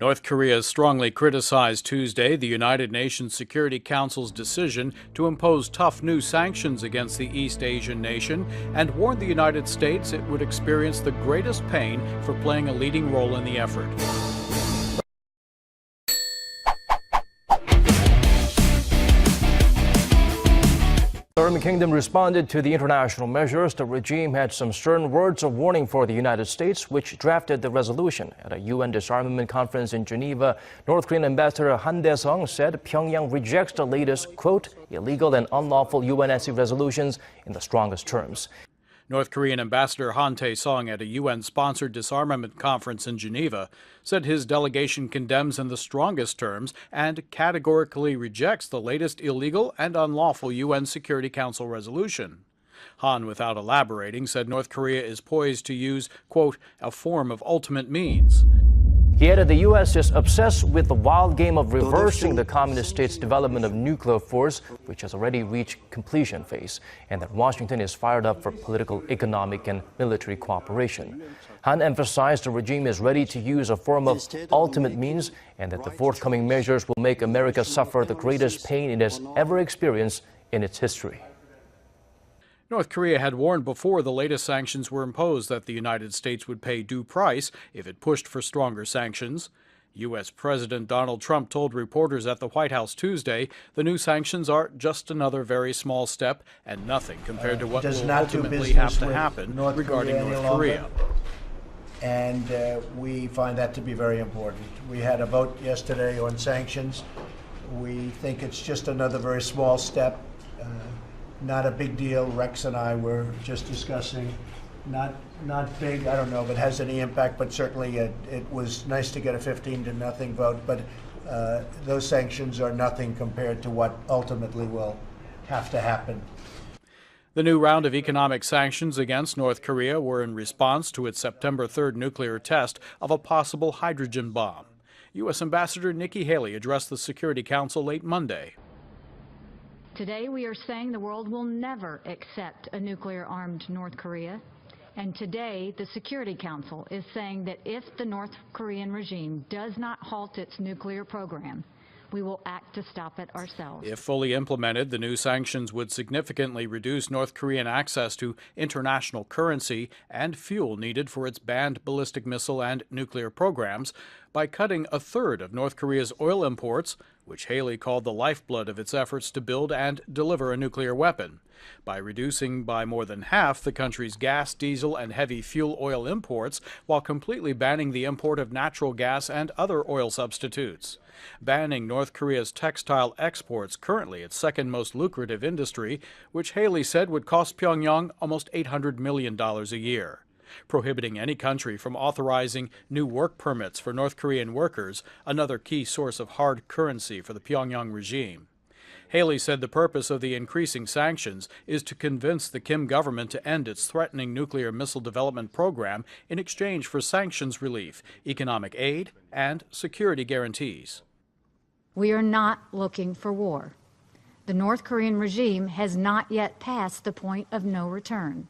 North Korea strongly criticized Tuesday the United Nations Security Council's decision to impose tough new sanctions against the East Asian nation and warned the United States it would experience the greatest pain for playing a leading role in the effort. The United Kingdom responded to the international measures. The regime had some stern words of warning for the United States, which drafted the resolution. At a UN disarmament conference in Geneva, North Korean Ambassador Han Dae-sung said Pyongyang rejects the latest, quote, illegal and unlawful UNSC resolutions in the strongest terms. North Korean Ambassador Han Tae-sung at a UN-sponsored disarmament conference in Geneva said his delegation condemns in the strongest terms and categorically rejects the latest illegal and unlawful UN Security Council resolution. Han, without elaborating, said North Korea is poised to use, quote, a form of ultimate means. He added the U.S. is obsessed with the wild game of reversing the communist state's development of nuclear force, which has already reached completion phase, and that Washington is fired up for political, economic, and military cooperation. Han emphasized the regime is ready to use a form of ultimate means and that the forthcoming measures will make America suffer the greatest pain it has ever experienced in its history. North Korea had warned before the latest sanctions were imposed that the United States would pay due price if it pushed for stronger sanctions. U.S. President Donald Trump told reporters at the White House Tuesday the new sanctions are just another very small step and nothing compared to what will ultimately have to happen regarding North Korea. And we find that to be very important. We had a vote yesterday on sanctions. We think it's just another very small step. Not a big deal. Rex and I were just discussing. Not big. I don't know if it has any impact, but certainly it was nice to get a 15-0 vote. But those sanctions are nothing compared to what ultimately will have to happen. The new round of economic sanctions against North Korea were in response to its September 3rd nuclear test of a possible hydrogen bomb. U.S. Ambassador Nikki Haley addressed the Security Council late Monday. Today we are saying the world will never accept a nuclear-armed North Korea. And today the Security Council is saying that if the North Korean regime does not halt its nuclear program, we will act to stop it ourselves. If fully implemented, the new sanctions would significantly reduce North Korean access to international currency and fuel needed for its banned ballistic missile and nuclear programs by cutting a third of North Korea's oil imports, which Haley called the lifeblood of its efforts to build and deliver a nuclear weapon, by reducing by more than half the country's gas, diesel, and heavy fuel oil imports, while completely banning the import of natural gas and other oil substitutes. Banning North Korea's textile exports, currently its second most lucrative industry, which Haley said would cost Pyongyang almost $800 million a year. Prohibiting any country from authorizing new work permits for North Korean workers, another key source of hard currency for the Pyongyang regime. Haley said the purpose of the increasing sanctions is to convince the Kim government to end its threatening nuclear missile development program in exchange for sanctions relief, economic aid, and security guarantees. We are not looking for war. The North Korean regime has not yet passed the point of no return.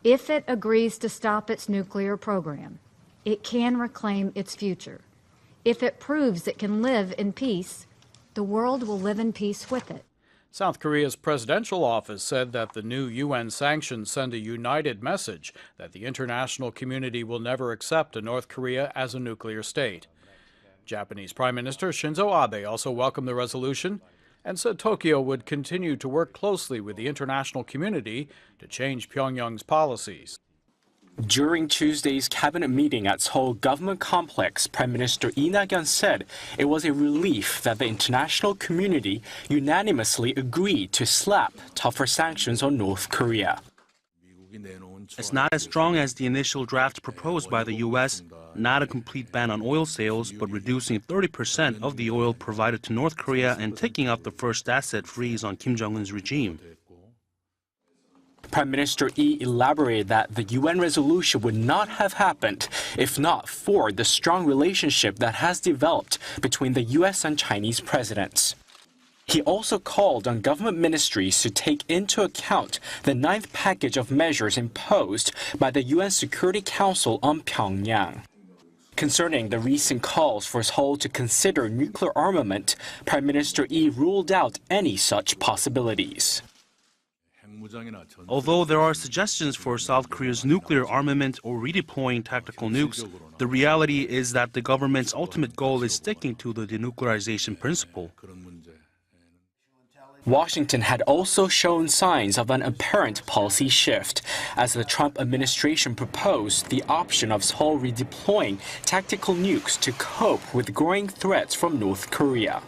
If it agrees to stop its nuclear program, it can reclaim its future. If it proves it can live in peace, the world will live in peace with it. South Korea's presidential office said that the new UN sanctions send a united message that the international community will never accept a North Korea as a nuclear state. Japanese Prime Minister Shinzo Abe also welcomed the resolution and said Tokyo would continue to work closely with the international community to change Pyongyang's policies. During Tuesday's cabinet meeting at Seoul Government Complex, Prime Minister Lee Na-kyun said it was a relief that the international community unanimously agreed to slap tougher sanctions on North Korea. It's not as strong as the initial draft proposed by the U.S., not a complete ban on oil sales, but reducing 30% of the oil provided to North Korea and taking out the first asset freeze on Kim Jong-un's regime. Prime Minister Lee elaborated that the UN resolution would not have happened if not for the strong relationship that has developed between the U.S. and Chinese presidents. He also called on government ministries to take into account the ninth package of measures imposed by the UN Security Council on Pyongyang. Concerning the recent calls for Seoul to consider nuclear armament, Prime Minister Lee ruled out any such possibilities. Although there are suggestions for South Korea's nuclear armament or redeploying tactical nukes, the reality is that the government's ultimate goal is sticking to the denuclearization principle. Washington had also shown signs of an apparent policy shift, as the Trump administration proposed the option of Seoul redeploying tactical nukes to cope with growing threats from North Korea.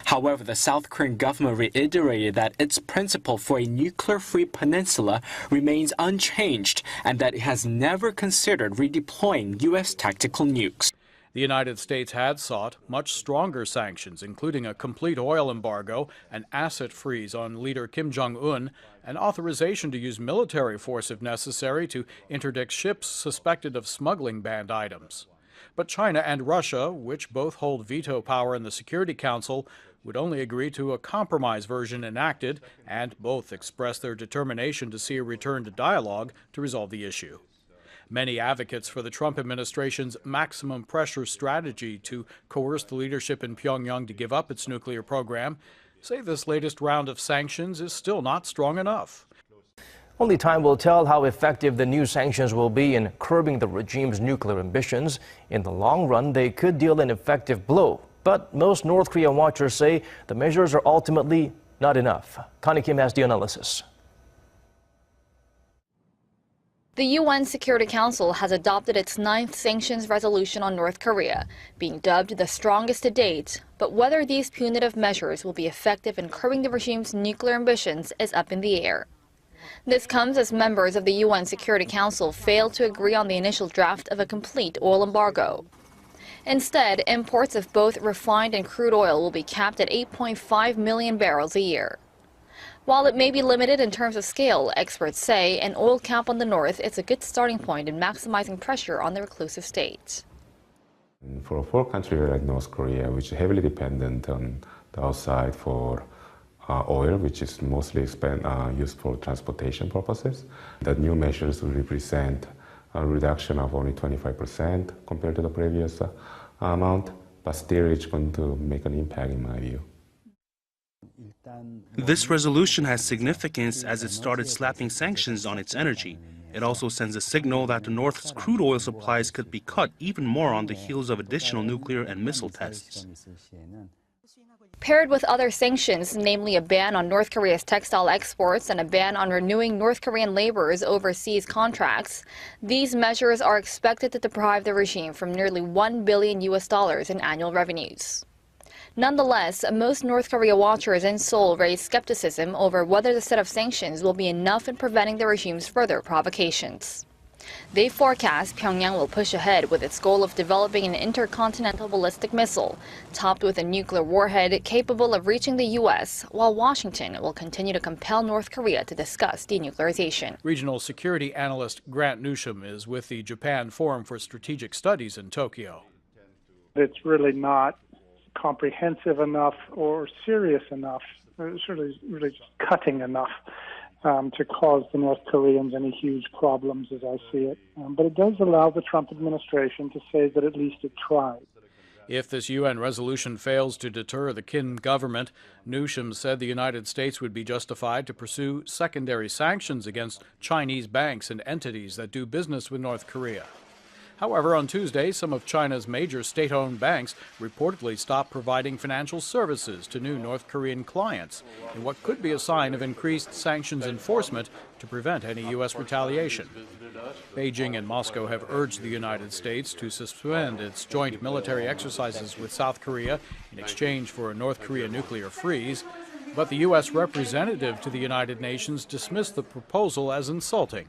However, the South Korean government reiterated that its principle for a nuclear-free peninsula remains unchanged and that it has never considered redeploying U.S. tactical nukes. The United States had sought much stronger sanctions, including a complete oil embargo, an asset freeze on leader Kim Jong-un, and authorization to use military force if necessary to interdict ships suspected of smuggling banned items. But China and Russia, which both hold veto power in the Security Council, would only agree to a compromise version enacted, and both expressed their determination to see a return to dialogue to resolve the issue. Many advocates for the Trump administration's maximum pressure strategy to coerce the leadership in Pyongyang to give up its nuclear program say this latest round of sanctions is still not strong enough. Only time will tell how effective the new sanctions will be in curbing the regime's nuclear ambitions. In the long run, they could deal an effective blow. But most North Korean watchers say the measures are ultimately not enough. Connie Kim has the analysis. The UN Security Council has adopted its 9th sanctions resolution on North Korea, being dubbed the strongest to date. But whether these punitive measures will be effective in curbing the regime's nuclear ambitions is up in the air. This comes as members of the UN Security Council failed to agree on the initial draft of a complete oil embargo. Instead, imports of both refined and crude oil will be capped at 8.5 million barrels a year. While it may be limited in terms of scale, experts say an oil cap on the north is a good starting point in maximizing pressure on the reclusive state. For a poor country like North Korea, which is heavily dependent on the outside for oil, which is mostly used for transportation purposes, the new measures will represent a reduction of only 25% compared to the previous amount, but still it's going to make an impact in my view. This resolution has significance as it started slapping sanctions on its energy. It also sends a signal that the North's crude oil supplies could be cut even more on the heels of additional nuclear and missile tests. Paired with other sanctions, namely a ban on North Korea's textile exports and a ban on renewing North Korean laborers' overseas contracts, these measures are expected to deprive the regime from nearly $1 billion in annual revenues. Nonetheless, most North Korea watchers in Seoul raise skepticism over whether the set of sanctions will be enough in preventing the regime's further provocations. They forecast Pyongyang will push ahead with its goal of developing an intercontinental ballistic missile, topped with a nuclear warhead capable of reaching the U.S., while Washington will continue to compel North Korea to discuss denuclearization. Regional security analyst Grant Newsham is with the Japan Forum for Strategic Studies in Tokyo. It's really not comprehensive enough or serious enough, it's really just cutting enough to cause the North Koreans any huge problems as I see it. But it does allow the Trump administration to say that at least it tried. If this UN resolution fails to deter the Kim government, Newsham said the United States would be justified to pursue secondary sanctions against Chinese banks and entities that do business with North Korea. However, on Tuesday, some of China's major state-owned banks reportedly stopped providing financial services to new North Korean clients, in what could be a sign of increased sanctions enforcement to prevent any U.S. retaliation. Beijing and Moscow have urged the United States to suspend its joint military exercises with South Korea in exchange for a North Korea nuclear freeze, but the U.S. representative to the United Nations dismissed the proposal as insulting.